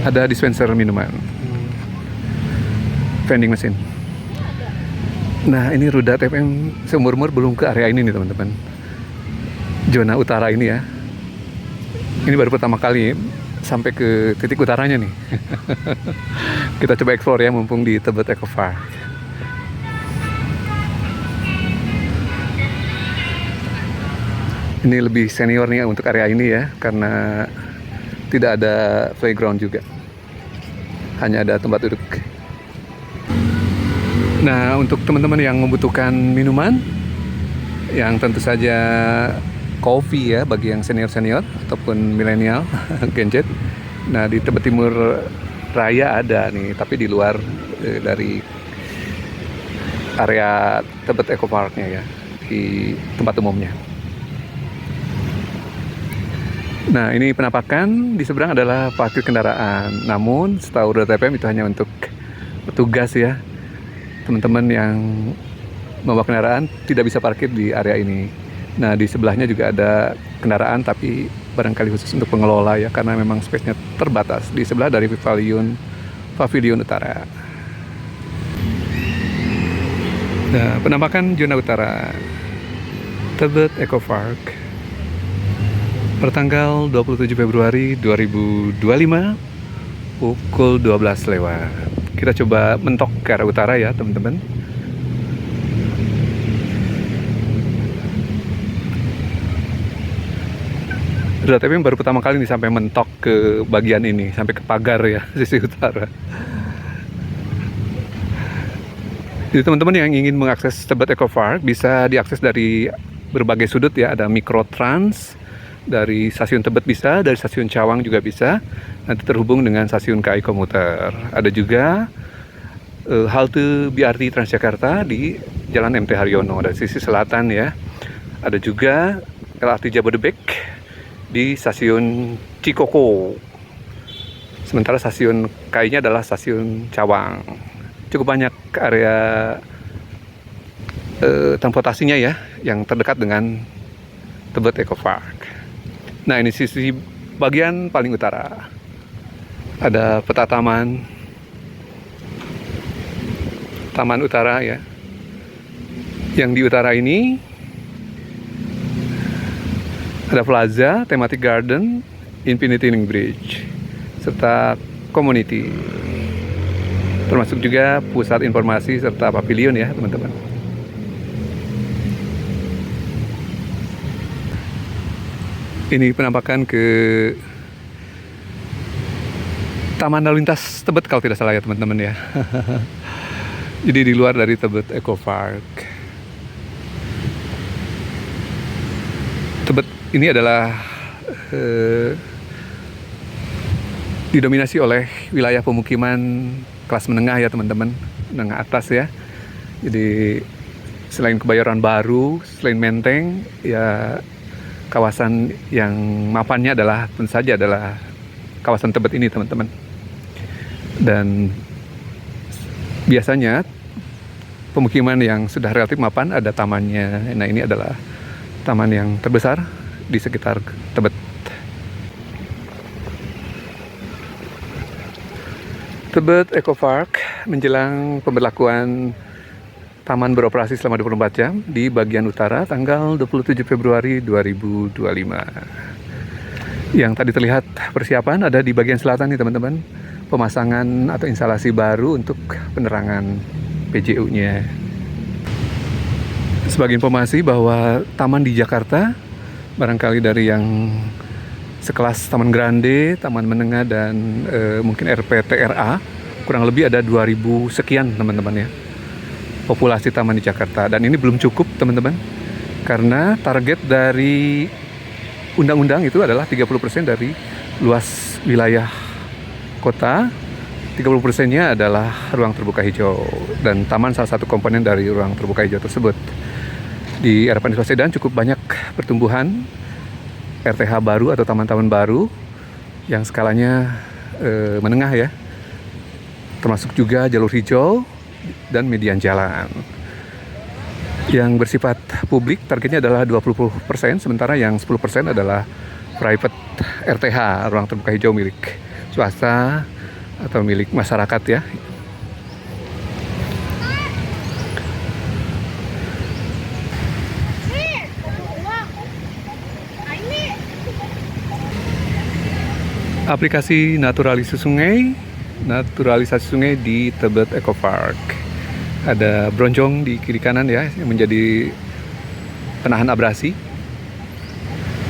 Ada dispenser minuman, vending machine. Nah, ini Rudal TPM seumur-umur belum ke area ini nih teman-teman. Zona utara ini ya. Ini baru pertama kali sampai ke titik utaranya nih. Kita coba explore ya, mumpung di Tebet Eco Park. Ini lebih senior nih untuk area ini ya, karena tidak ada playground juga. Hanya ada tempat duduk. Nah, untuk teman-teman yang membutuhkan minuman, yang tentu saja kopi ya, bagi yang senior-senior ataupun milenial, Gen Z. Nah, di Tebet Timur Raya ada nih, tapi di luar dari area Tebet Eco Parknya ya, di tempat umumnya. Nah, ini penampakan di seberang adalah parkir kendaraan. Namun, setahu Rudal TPM itu hanya untuk petugas ya. Teman-teman yang membawa kendaraan tidak bisa parkir di area ini. Nah, di sebelahnya juga ada kendaraan, tapi barangkali khusus untuk pengelola ya, karena memang space-nya terbatas. Di sebelah dari pavilion utara. Nah, penampakan zona utara Tebet Eco Park pertanggal 27 Februari 2025 pukul 12 lewat. Kita coba mentok ke arah utara ya teman-teman. Rudal TPM baru pertama kali nih sampai mentok ke bagian ini, sampai ke pagar ya, sisi utara. Jadi teman-teman yang ingin mengakses Tebet Eco Park bisa diakses dari berbagai sudut ya. Ada mikrotrans, dari stasiun Tebet bisa, dari stasiun Cawang juga bisa. Nanti terhubung dengan stasiun KAI Komuter. Ada juga halte BRT Transjakarta di Jalan MT Haryono dari sisi selatan ya. Ada juga LRT Jabodebek di stasiun Cikoko. Sementara stasiun KAI-nya adalah stasiun Cawang. Cukup banyak area transportasinya ya, yang terdekat dengan Tebet Eco Park. Nah, ini sisi bagian paling utara. Ada peta taman utara ya. Yang di utara ini ada plaza, thematic garden, infinity link bridge, serta community. Termasuk juga pusat informasi serta pavilion ya, teman-teman. Ini penampakan ke Taman Lalu Lintas Tebet kalau tidak salah ya teman-teman ya. Jadi di luar dari Tebet Eco Park. Tebet ini adalah didominasi oleh wilayah pemukiman kelas menengah ya teman-teman, menengah atas ya. Jadi selain Kebayoran Baru, selain Menteng ya, kawasan yang mapannya adalah tentu saja adalah kawasan Tebet ini teman-teman. Dan biasanya pemukiman yang sudah relatif mapan ada tamannya. Nah, ini adalah taman yang terbesar di sekitar Tebet. Tebet Eco Park menjelang pemberlakuan taman beroperasi selama 24 jam di bagian utara tanggal 27 Februari 2025. Yang tadi terlihat persiapan ada di bagian selatan nih teman-teman. Pemasangan atau instalasi baru untuk penerangan PJU-nya. Sebagai informasi bahwa taman di Jakarta, barangkali dari yang sekelas Taman Grande, Taman Menengah, dan mungkin RPTRA, kurang lebih ada 2000 sekian teman-teman ya, populasi taman di Jakarta. Dan ini belum cukup teman-teman, karena target dari undang-undang itu adalah 30% dari luas wilayah kota, 30%-nya adalah ruang terbuka hijau, dan taman salah satu komponen dari ruang terbuka hijau tersebut. Di era Anies Baswedan cukup banyak pertumbuhan RTH baru atau taman-taman baru yang skalanya menengah ya, termasuk juga jalur hijau dan median jalan. Yang bersifat publik targetnya adalah 20%, sementara yang 10% adalah private RTH, ruang terbuka hijau milik swasta atau milik masyarakat ya. Aplikasi naturalisasi sungai di Tebet Eco Park. Ada bronjong di kiri kanan ya, yang menjadi penahan abrasi,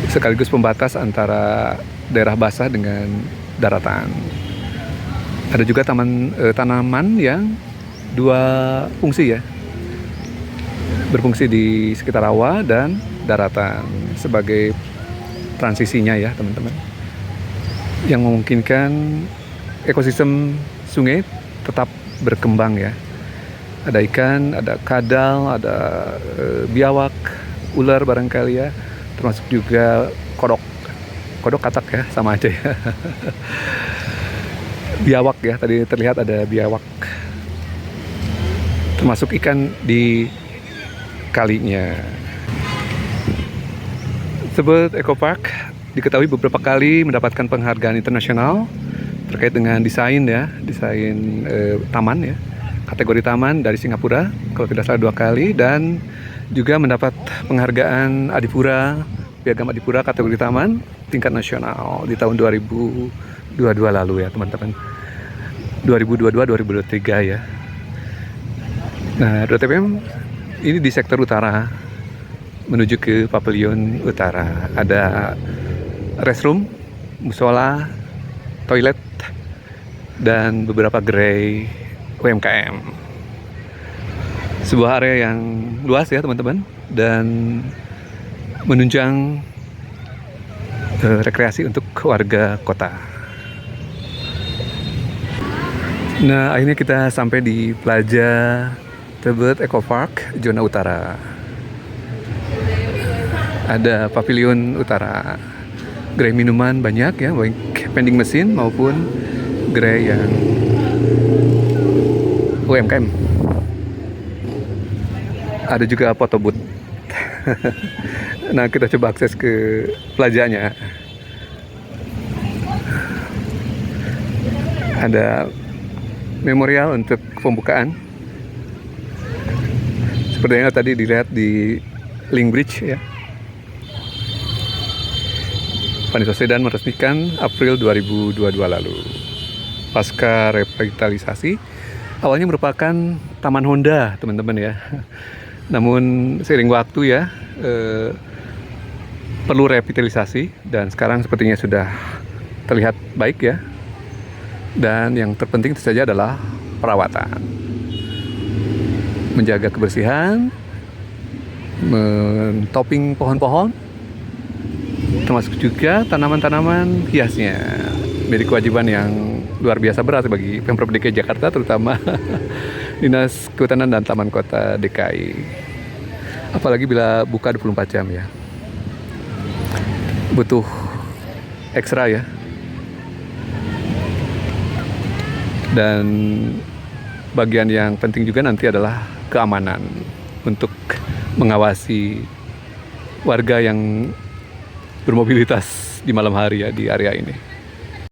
sekaligus pembatas antara daerah basah dengan daratan. Ada juga tanaman yang dua fungsi ya, berfungsi di sekitar rawa dan daratan sebagai transisinya ya teman-teman, yang memungkinkan ekosistem sungai tetap berkembang ya. Ada ikan, ada kadal, ada biawak, ular barangkali ya, termasuk juga kodok katak ya, sama aja ya. Biawak ya, tadi terlihat ada biawak, termasuk ikan di kalinya. Tebet Eco Park diketahui beberapa kali mendapatkan penghargaan internasional terkait dengan desain taman ya, kategori taman dari Singapura kalau tidak salah 2 kali, dan juga mendapat penghargaan Piagam Adipura kategori taman tingkat nasional di tahun 2022 lalu ya teman-teman, 2022-2023 ya. Nah, DTPM ini di sektor utara menuju ke pavilion utara. Ada restroom, musola, toilet, dan beberapa gerai UMKM. Sebuah area yang luas ya teman-teman, dan menunjang rekreasi untuk warga kota. Nah, akhirnya kita sampai di Plaza Tebet Eco Park zona utara. Ada pavilion utara, gerai minuman banyak ya, baik vending mesin maupun gerai yang UMKM. Ada juga foto booth. Nah, kita coba akses ke plazanya. Ada memorial untuk pembukaan, seperti yang tadi dilihat di Link Bridge ya. Vanessa Sedan meresmikan April 2022 lalu. Pasca revitalisasi, awalnya merupakan taman Honda teman-teman ya. Namun seiring waktu ya, perlu revitalisasi, dan sekarang sepertinya sudah terlihat baik ya. Dan yang terpenting tentu saja adalah perawatan, menjaga kebersihan, mentoping pohon-pohon, termasuk juga tanaman-tanaman hiasnya. Menjadi kewajiban yang luar biasa berat bagi Pemprov DKI Jakarta, terutama Dinas Kehutanan dan Taman Kota DKI. Apalagi bila buka 24 jam ya. Butuh ekstra ya. Dan bagian yang penting juga nanti adalah keamanan untuk mengawasi warga yang bermobilitas di malam hari ya di area ini.